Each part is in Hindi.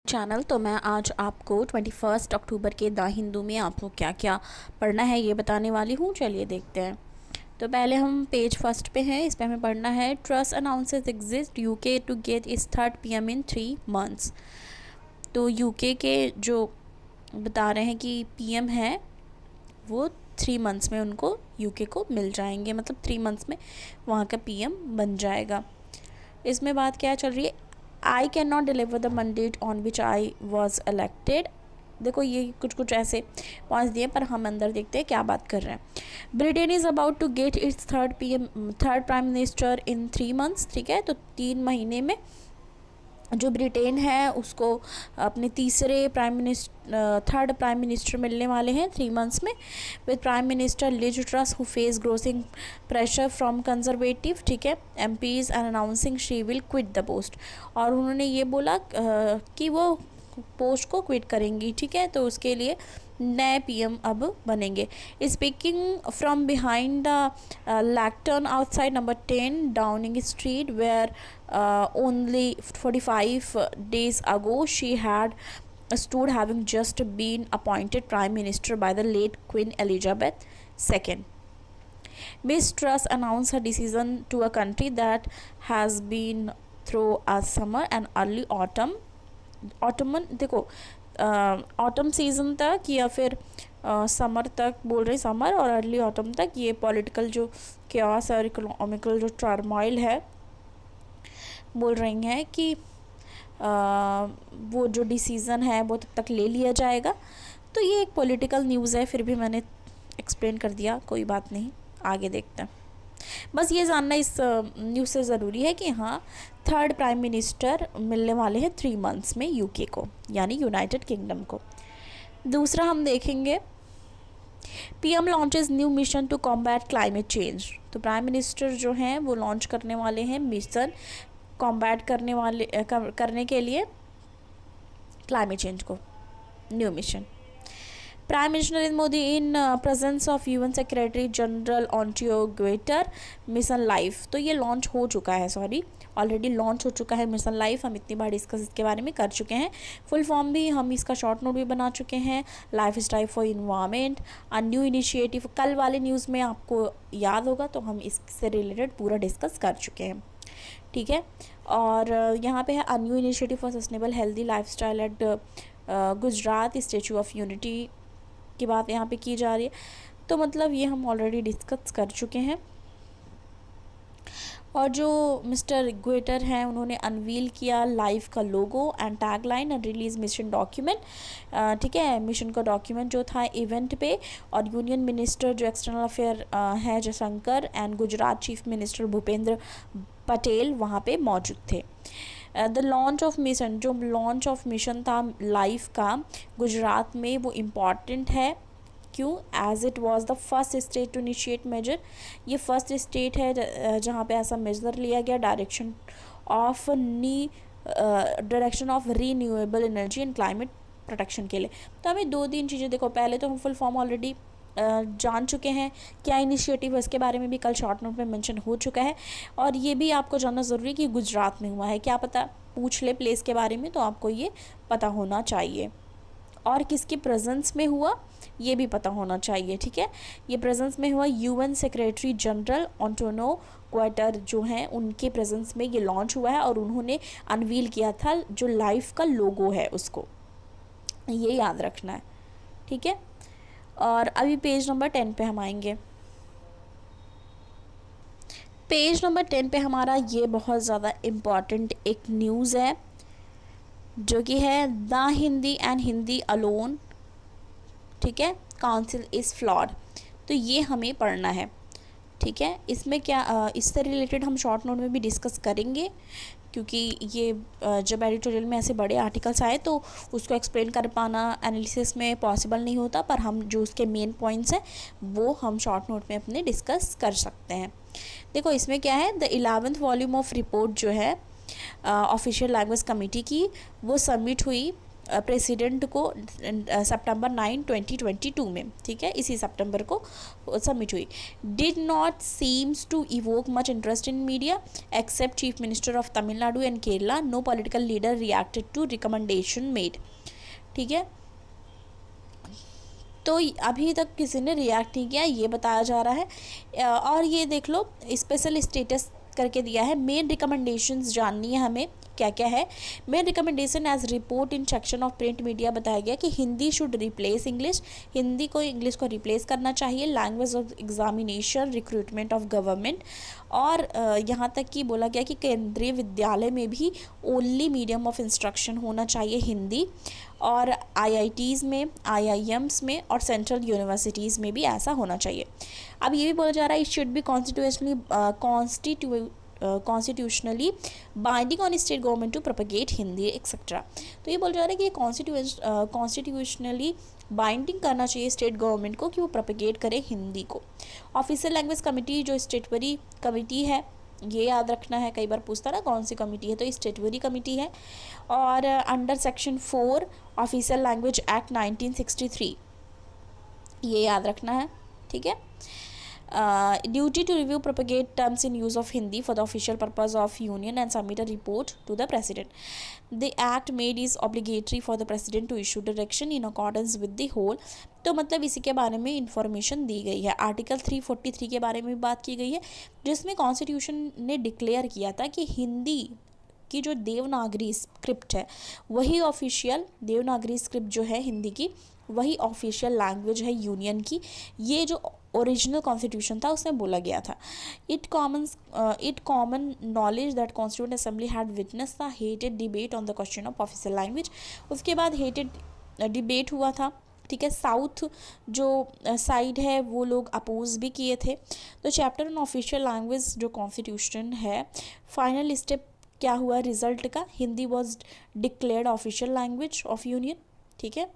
चैनल। तो मैं आज आपको 21 अक्टूबर के द हिंदू में आपको क्या क्या पढ़ना है ये बताने वाली हूँ। चलिए देखते हैं। तो पहले हम पेज फर्स्ट पे हैं। इस पे हमें पढ़ना है Truss announces exit UK to get its 3rd PM in 3 months। तो यूके के जो बता रहे हैं कि PM है वो 3 months में उनको यूके को मिल जाएंगे, मतलब 3 months में वहाँ का PM बन जाएगा। इसमें बात क्या चल रही है, I can not deliver the mandate on which I was elected. देखो ये कुछ कुछ ऐसे पॉइंट्स दिए, पर हम अंदर देखते हैं क्या बात कर रहे हैं। Britain is about to get its 3rd prime minister in 3 months। ठीक है, तो 3 महीने में जो ब्रिटेन है उसको अपने तीसरे थर्ड प्राइम मिनिस्टर मिलने वाले हैं 3 months में, with prime minister Liz Truss who face growing pressure from Conservative, ठीक है, MPs and announcing she will quit the post. और उन्होंने ये बोला कि वो पोस्ट को क्विट करेंगी। ठीक है, तो उसके लिए नए PM अब बनेंगे। Speaking from behind the लैक्टर्न outside number 10 Downing street wear only 45 days ago she had stood, having just been appointed prime minister by the late Queen Elizabeth II. Miss Truss announced her decision to a country that has been through a summer and early autumn देखो ऑटम सीज़न तक या फिर समर तक बोल रहे, समर और अर्ली ऑटम तक ये पॉलिटिकल जो क्यास और इकोनॉमिकल जो टर्मोइल है बोल रही हैं कि वो जो डिसीज़न है वो तब तक ले लिया जाएगा। तो ये एक पॉलिटिकल न्यूज़ है, फिर भी मैंने एक्सप्लेन कर दिया, कोई बात नहीं, आगे देखते हैं। बस ये जानना इस न्यूज़ से ज़रूरी है कि हाँ 3rd प्राइम मिनिस्टर मिलने वाले हैं 3 months में यूके को, यानी यूनाइटेड किंगडम को। दूसरा हम देखेंगे PM launches new mission to combat climate change. तो प्राइम मिनिस्टर जो हैं वो लॉन्च करने वाले हैं मिशन कॉम्बैट करने के लिए क्लाइमेट चेंज को, new mission. Prime minister Narendra Modi in presence of UN secretary general Antonio Guterres mission life. तो ये लॉन्च हो चुका है, ऑलरेडी लॉन्च हो चुका है मिशन लाइफ। हम इतनी बार डिस्कस इसके बारे में कर चुके हैं, फुल फॉर्म भी हम इसका शॉर्ट नोट भी बना चुके हैं। Life style for environment a new initiative, कल वाले न्यूज़ में आपको याद होगा तो हम इससे रिलेटेड पूरा डिस्कस कर चुके हैं। ठीक है, और यहाँ पे है a new initiative for sustainable healthy lifestyle at Gujarat Statue of Unity की बात यहाँ पे की जा रही है। तो मतलब ये हम ऑलरेडी डिस्कस कर चुके हैं। और जो मिस्टर ग्वेटर हैं उन्होंने अनवील किया लाइफ का logo and tagline and release mission document. ठीक है, मिशन का डॉक्यूमेंट जो था इवेंट पे, और यूनियन मिनिस्टर जो एक्सटर्नल अफेयर है Jaishankar and Gujarat chief minister Bhupendra Patel वहाँ पे मौजूद थे। द लॉन्च ऑफ मिशन, जो लॉन्च ऑफ मिशन था लाइफ का गुजरात में, वो इम्पॉर्टेंट है। क्यों? As it was the first state to initiate major. ये फर्स्ट स्टेट है जहाँ पे ऐसा मेजर लिया गया direction of renewable energy and climate protection के लिए। तो हमें 2-3 चीज़ें देखो, पहले तो हम फुल फॉर्म ऑलरेडी जान चुके हैं क्या इनिशिएटिव है, इसके बारे में भी कल शॉर्ट नोट में मेंशन हो चुका है। और ये भी आपको जानना ज़रूरी है कि गुजरात में हुआ है, क्या पता पूछ ले प्लेस के बारे में, तो आपको ये पता होना चाहिए। और किसके प्रेजेंस में हुआ ये भी पता होना चाहिए। ठीक है, ये प्रेजेंस में हुआ UN सेक्रेटरी जनरल ऑन्टोनियो ग्वेटर जो हैं उनके प्रेजेंस में ये लॉन्च हुआ है, और उन्होंने अनवील किया था जो लाइफ का लोगो है उसको, ये याद रखना है। ठीक है, और अभी पेज नंबर 10 पे हम आएंगे। पेज नंबर 10 पे हमारा ये बहुत ज़्यादा इम्पॉर्टेंट एक न्यूज़ है जो कि है the Hindi and Hindi alone. ठीक है, काउंसिल इज़ फ्लॉड। तो ये हमें पढ़ना है। ठीक है, इसमें क्या इससे रिलेटेड हम शॉर्ट नोट में भी डिस्कस करेंगे, क्योंकि ये जब एडिटोरियल में ऐसे बड़े आर्टिकल्स आए तो उसको एक्सप्लेन कर पाना एनालिसिस में पॉसिबल नहीं होता, पर हम जो उसके मेन पॉइंट्स हैं वो हम शॉर्ट नोट में अपने डिस्कस कर सकते हैं। देखो इसमें क्या है, the 11th volume of report जो है ऑफिशियल लैंग्वेज कमेटी की, वो सबमिट हुई प्रेसिडेंट को सितंबर 9 2022 में, ठीक है, इसी सितंबर को सबमिट हुई। Did not seems to evoke much interest in media except chief minister of Tamil Nadu and Kerala, no political leader reacted to recommendation made, ठीक है। तो अभी तक किसी ने रिएक्ट नहीं किया, ये बताया जा रहा है। और ये देख लो स्पेशल स्टेटस करके दिया है। मेन रिकमेंडेशंस जाननी है हमें, क्या क्या है। Main recommendation as report in section of print media बताया गया कि Hindi should replace English, Hindi को इंग्लिश को रिप्लेस करना चाहिए। Language of examination, recruitment of government, और यहाँ तक कि बोला गया कि केंद्रीय विद्यालय में भी ओनली मीडियम ऑफ इंस्ट्रक्शन होना चाहिए हिंदी, और आईआईटीज़ में, आईआईएम्स में और सेंट्रल यूनिवर्सिटीज़ में भी ऐसा होना चाहिए। अब ये भी बोला जा रहा है it should be constitutionally binding on state government to propagate Hindi etcetera. तो ये बोला जा रहा है कि ये कॉन्स्टिट्यूशनली बाइंडिंग करना चाहिए स्टेट गवर्नमेंट को कि वो प्रोपगेट करे हिंदी को। ऑफिशियल लैंग्वेज कमेटी जो स्टेटरी कमेटी है, ये याद रखना है, कई बार पूछता ना कौन सी कमेटी है, तो स्टेटरी कमेटी है। और under section 4 official language act 1963, ये याद रखना है, ठीक है। Duty to review propagate terms in use of Hindi for the official purpose of union and submit a report to the president. The act made is obligatory for the president to issue direction in accordance with the whole. तो मतलब इसी के बारे में इंफॉर्मेशन दी गई है। आर्टिकल 343 के बारे में भी बात की गई है, जिसमें कॉन्स्टिट्यूशन ने डिक्लेयर किया था कि हिंदी की जो देवनागरी स्क्रिप्ट है वही ऑफिशियल, देवनागरी स्क्रिप्ट जो है हिंदी की वही ऑफिशियल लैंग्वेज है यूनियन की। ये जो ओरिजिनल कॉन्स्टिट्यूशन था उसमें बोला गया था। It common knowledge that constituent assembly had witness the hated debate on the question of official language. उसके बाद हेटेड डिबेट हुआ था, ठीक है। साउथ जो साइड है वो लोग अपोज भी किए थे। तो चैप्टर ऑन ऑफिशियल लैंग्वेज जो कॉन्स्टिट्यूशन है, फाइनल स्टेप क्या हुआ रिजल्ट का, Hindi was declared official language of union, ठीक है।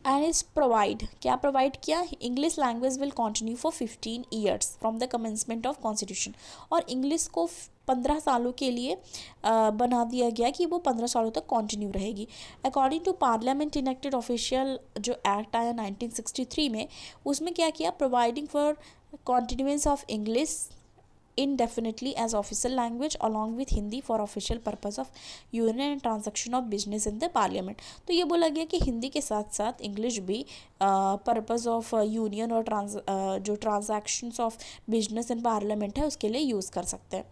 एंड इज प्रोवाइड, क्या प्रोवाइड किया, English language will continue for 15 years from the commencement of constitution. और इंग्लिश को 15 सालों के लिए बना दिया गया कि वो 15 सालों तक कंटिन्यू रहेगी। According to parliament enacted official जो एक्ट आया 1963 में, उसमें क्या किया, providing for continuance of English indefinitely as official language along with Hindi for official purpose of union and transaction of business in the parliament। तो ये बोला गया कि हिंदी के साथ साथ इंग्लिश भी पर्पज़ ऑफ यूनियन और जो transactions of business in parliament है उसके लिए यूज़ कर सकते हैं।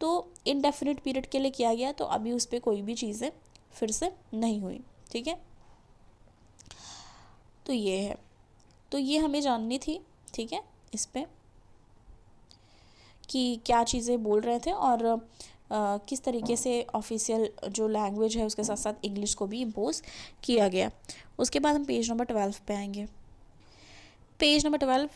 तो इनडेफिनिट पीरियड के लिए किया गया, तो अभी उस पर कोई भी चीज़ें फिर से नहीं हुई, ठीक है। तो ये है, तो ये हमें जाननी थी, ठीक है, इस पर कि क्या चीज़ें बोल रहे थे और किस तरीके से ऑफिशियल जो लैंग्वेज है उसके साथ साथ इंग्लिश को भी इम्पोज किया गया। उसके बाद हम पेज नंबर 12 पे आएंगे। Page number 12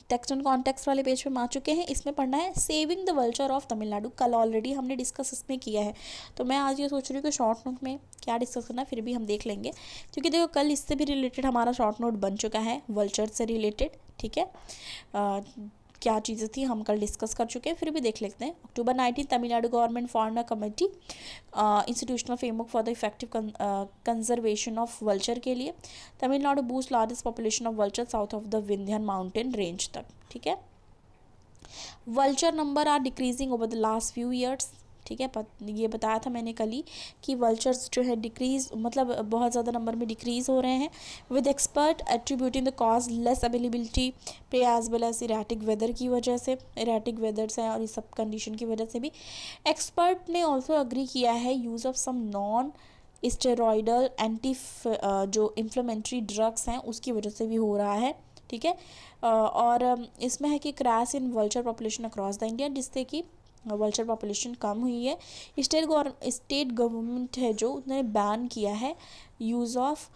text and context वाले पेज पे हम आ चुके हैं। इसमें पढ़ना है saving the vulture of Tamil Nadu. कल ऑलरेडी हमने डिस्कस इसमें किया है, तो मैं आज ये सोच रही हूँ कि शॉर्ट नोट में क्या डिस्कस करना है फिर भी हम देख लेंगे, क्योंकि देखो कल इससे भी रिलेटेड हमारा शॉर्ट नोट बन चुका है वल्चर से रिलेटेड, ठीक है। क्या चीज़ें थी हम कल डिस्कस कर चुके हैं, फिर भी देख लेते हैं। October 19 Tamil Nadu government form a committee institutional framework for the effective conservation of vulture के लिए। Tamil Nadu boost largest population of vulture south of the Vindhyan mountain range तक, ठीक है। Vulture number are decreasing over the last few years, ठीक है। ये बताया था मैंने कल ही कि वल्चर्स जो है डिक्रीज़, मतलब बहुत ज़्यादा नंबर में डिक्रीज़ हो रहे हैं। With expert attributing the cause less availability पे as well as erratic weather की वजह से, इरेटिक वेदर्स हैं और इस सब कंडीशन की वजह से भी। एक्सपर्ट ने ऑल्सो अग्री किया है use of some non steroidal anti जो इन्फ्लेमेटरी ड्रग्स हैं उसकी वजह से भी हो रहा है, ठीक है। और इसमें है कि crash in vulture population across the India, जिससे कि वल्चर पॉपुलेशन कम हुई है। स्टेट गवर्नमेंट है जो उसने बैन किया है यूज़ ऑफ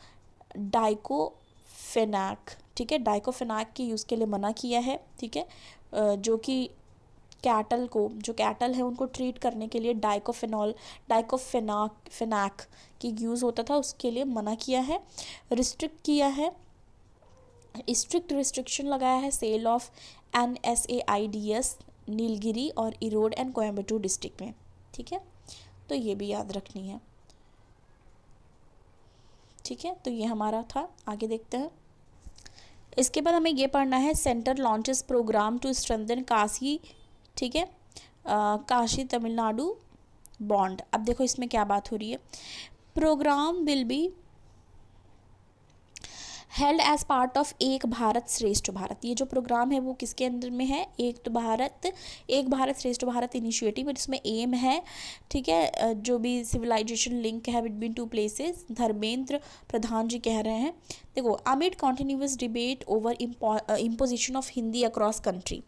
डाइकोफेनाक, ठीक है। डाइकोफेनाक के यूज़ के लिए मना किया है, ठीक है। जो कि कैटल को, जो कैटल है उनको ट्रीट करने के लिए डाइकोफेनाक की यूज़ होता था, उसके लिए मना किया है। रिस्ट्रिक्ट किया है, स्ट्रिक्ट रिस्ट्रिक्शन लगाया है सेल ऑफ NSAIDs नीलगिरी और इरोड एंड कोयम्बटूर डिस्ट्रिक्ट में, ठीक है। तो ये भी याद रखनी है। ठीक है, तो ये हमारा था। आगे देखते हैं। इसके बाद हमें ये पढ़ना है centre launches programme to strengthen Kashi, ठीक है, काशी तमिलनाडु बॉन्ड। अब देखो इसमें क्या बात हो रही है। Programme will be held as part of Ek Bharat श्रेष्ठ भारत। ये जो प्रोग्राम है वो किसके अंदर में है, एक भारत श्रेष्ठ भारत इनिशिएटिव, और इसमें एम है, ठीक है, जो भी सिविलाइजेशन लिंक है between two places. Dharmendra Pradhan जी कह रहे हैं। देखो, amid continuous debate over imposition of Hindi across country,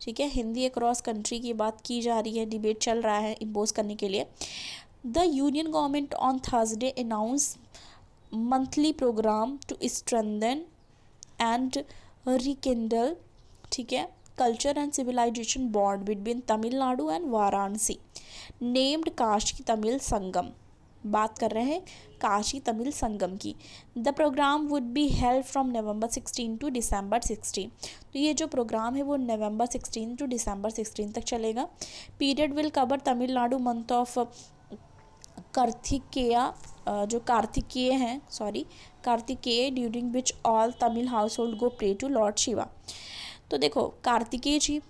ठीक है, हिंदी अक्रॉस कंट्री की बात की जा रही है, डिबेट चल रहा है इम्पोज करने के लिए। The union government on Thursday announce monthly programme to strengthen and rekindle, ठीक है, culture and civilisation bond between Tamil Nadu and Varanasi, named Kashi Tamil Sangam. बात कर रहे हैं काशी तमिल संगम की। The programme would be held from November 16 to December 16। तो ये जो प्रोग्राम है वो नवंबर 16 टू दिसंबर 16 तक चलेगा। Period will cover Tamil Nadu month of Kartikeya during which all Tamil household go pray to lord Shiva. तो देखो, कार्तिकेय जी,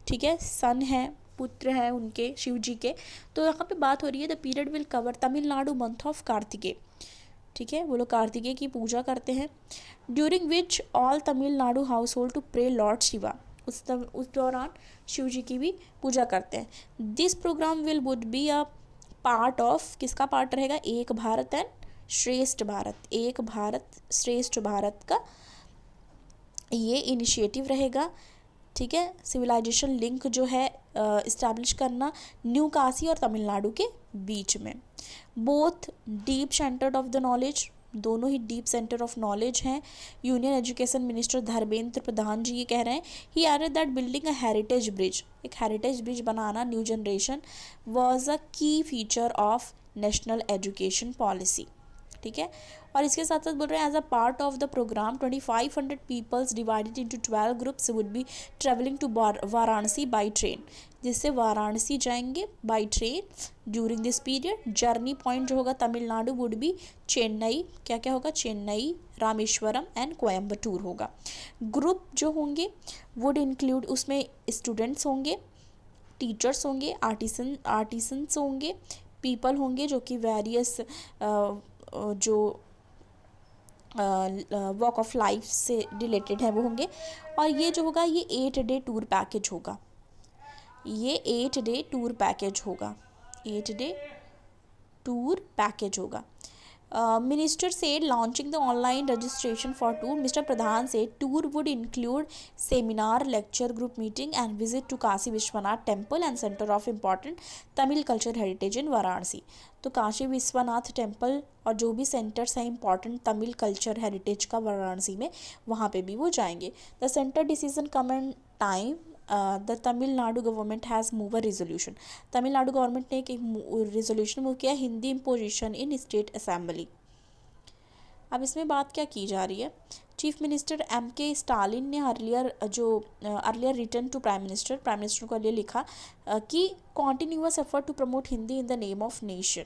ठीक है, सन है, पुत्र है उनके शिव जी के। तो यहाँ पे बात हो रही है the period will cover Tamil Nadu month of Kartikeya, ठीक है, वो लोग कार्तिकेय की पूजा करते हैं। During which all Tamil Nadu household to pray lord Shiva, उस दौरान शिव जी की भी पूजा करते हैं। This programme would be a part of, किसका पार्ट रहेगा, एक भारत एंड श्रेष्ठ भारत, एक भारत श्रेष्ठ भारत का ये इनिशिएटिव रहेगा, ठीक है। सिविलाइजेशन लिंक जो है इस्टेब्लिश करना न्यू काशी और तमिलनाडु के बीच में। Both deep centred of the knowledge, दोनों ही डीप सेंटर ऑफ नॉलेज हैं। Union education minister Dharmendra Pradhan ji ये कह रहे हैं, he added that building a heritage bridge, एक हेरिटेज ब्रिज बनाना new generation was a key feature of national education policy, ठीक है। और इसके साथ साथ बोल रहे हैं as a part of the programme 2500 peoples divided into 12 groups would be travelling to Varanasi by train, जिससे वाराणसी जाएंगे by train during this period. Journey point जो होगा तमिलनाडु वुड बी चेन्नई, क्या क्या होगा, चेन्नई, रामेश्वरम एंड कोयम्बटूर होगा। ग्रुप जो होंगे वुड इंक्लूड, उसमें स्टूडेंट्स होंगे, टीचर्स होंगे, आर्टिसंस होंगे, पीपल होंगे जो कि वेरियस जो वॉक ऑफ लाइफ से रिलेटेड है वो होंगे। और ये जो होगा ये 8 डे टूर पैकेज होगा, ये 8 डे टूर पैकेज होगा, 8 डे टूर पैकेज होगा। Minister said launching the online registration for tour, Mr. Pradhan said tour would include seminar, lecture, group meeting and visit to Kashi Vishwanath temple and center of important Tamil culture heritage in Varanasi। तो काशी विश्वनाथ टेम्पल और जो भी सेंटर्स हैं इंपॉर्टेंट तमिल कल्चर हेरिटेज का वाराणसी में, वहाँ पे भी वो जाएंगे। The centre decision come and time the Tamil Nadu government has move a resolution, Tamil Nadu government ने एक रिजोल्यूशन मूव किया, Hindi imposition in state assembly. अब इसमें बात क्या की जा रही है, चीफ मिनिस्टर M.K. स्टालिन ने earlier return to prime minister को लिए लिखा कि continuous effort to promote Hindi in the name of nation,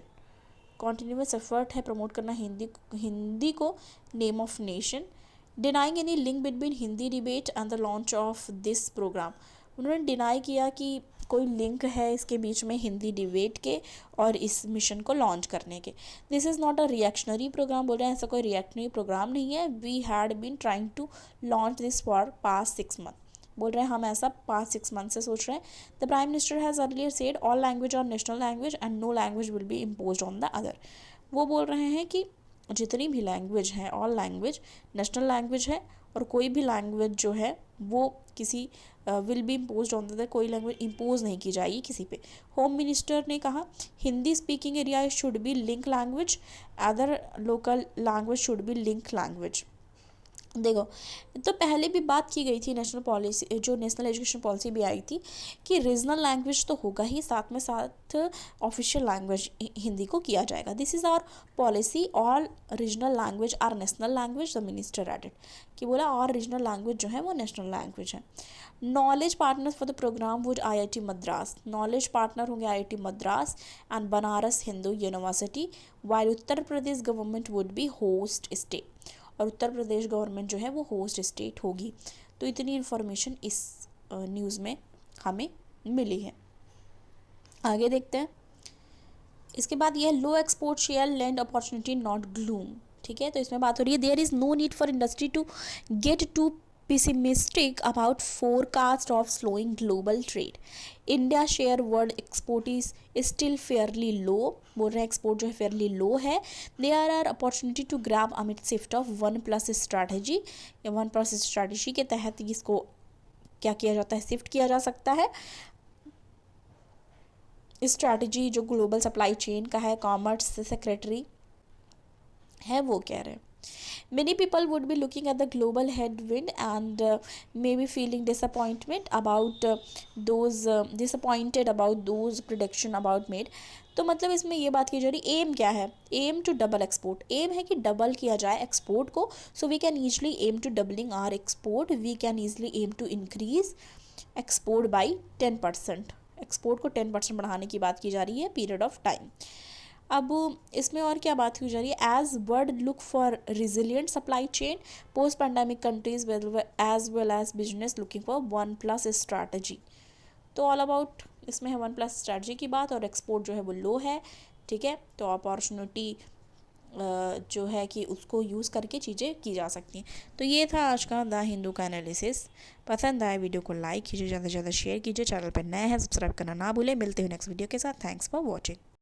continuous effort है प्रमोट करना हिंदी को name of nation. Denying any link between Hindi debate and the launch of this programme, उन्होंने डिनाई किया कि कोई लिंक है इसके बीच में हिंदी डिबेट के और इस मिशन को लॉन्च करने के। This is not a reactionary programme, बोल रहे हैं ऐसा कोई रिएक्शनरी प्रोग्राम नहीं है। We had been trying to launch this for past 6 month, बोल रहे हैं हम ऐसा पास्ट 6 मंथ से सोच रहे हैं। The prime minister has earlier said all language are national language and no language will be imposed on the other. वो बोल रहे हैं कि जितनी भी लैंग्वेज हैं, ऑल लैंग्वेज नेशनल लैंग्वेज है और कोई भी लैंग्वेज जो है वो किसी will be impose on the, कोई लैंग्वेज इम्पोज नहीं की जाएगी किसी पे। होम मिनिस्टर ने कहा Hindi speaking area should be link language, other local language should be link language. देखो, तो पहले भी बात की गई थी नेशनल पॉलिसी, जो नेशनल एजुकेशन पॉलिसी भी आई थी, कि रीजनल लैंग्वेज तो होगा ही, साथ में साथ ऑफिशियल लैंग्वेज हिंदी को किया जाएगा। This is our policy, all regional language are national language, the minister added, कि बोला और रीजनल लैंग्वेज जो है वो नेशनल लैंग्वेज है। Knowledge partners for the programme would IIT Madras, knowledge partner होंगे IIT Madras and Banaras Hindu University, while Uttar Pradesh government would be host state, और उत्तर प्रदेश गवर्नमेंट जो है वो होस्ट स्टेट होगी। तो इतनी इन्फॉर्मेशन इस न्यूज़ में हमें मिली है। आगे देखते हैं। इसके बाद ये low export share land opportunity not gloom, ठीक है। तो इसमें बात हो रही है there is no need for industry to get to pessimistic about forecast of slowing global trade. India share world export is still fairly low, बोल रहे हैं एक्सपोर्ट जो है फेयरली लो है। There are opportunity to grab amid shift of 1+ strategy, या 1+ स्ट्रैटेजी के तहत इसको क्या किया जाता है, शिफ्ट किया जा सकता है। स्ट्रैटेजी जो ग्लोबल सप्लाई चेन का है, कॉमर्स सेक्रेटरी है वो कह रहे हैं। Many people would be looking at the global headwind and maybe feeling disappointed about those prediction about made. तो मतलब इसमें ये बात की जा रही, एम क्या है, aim to double export, aim है कि डबल किया जाए एक्सपोर्ट को। So we can easily aim to doubling our export, we can easily aim to increase export by 10%, export को 10% बढ़ाने की बात की जा रही है पीरियड ऑफ टाइम। अब इसमें और क्या बात की जा रही है, as world look for resilient supply chain, post pandemic countries as well as business looking for 1+ strategy. तो ऑल अबाउट इसमें है 1+ स्ट्रैटेजी की बात, और एक्सपोर्ट जो है वो लो है, ठीक है। तो अपॉर्चुनिटी जो है कि उसको यूज़ करके चीज़ें की जा सकती हैं। तो ये था आज का द हिंदू का एनालिसिस। पसंद आए वीडियो को लाइक कीजिए, ज़्यादा से ज़्यादा शेयर कीजिए, चैनल पर नए हैं सब्सक्राइब करना ना भूलें। मिलते हैं नेक्स्ट वीडियो के साथ। Thanks for watching.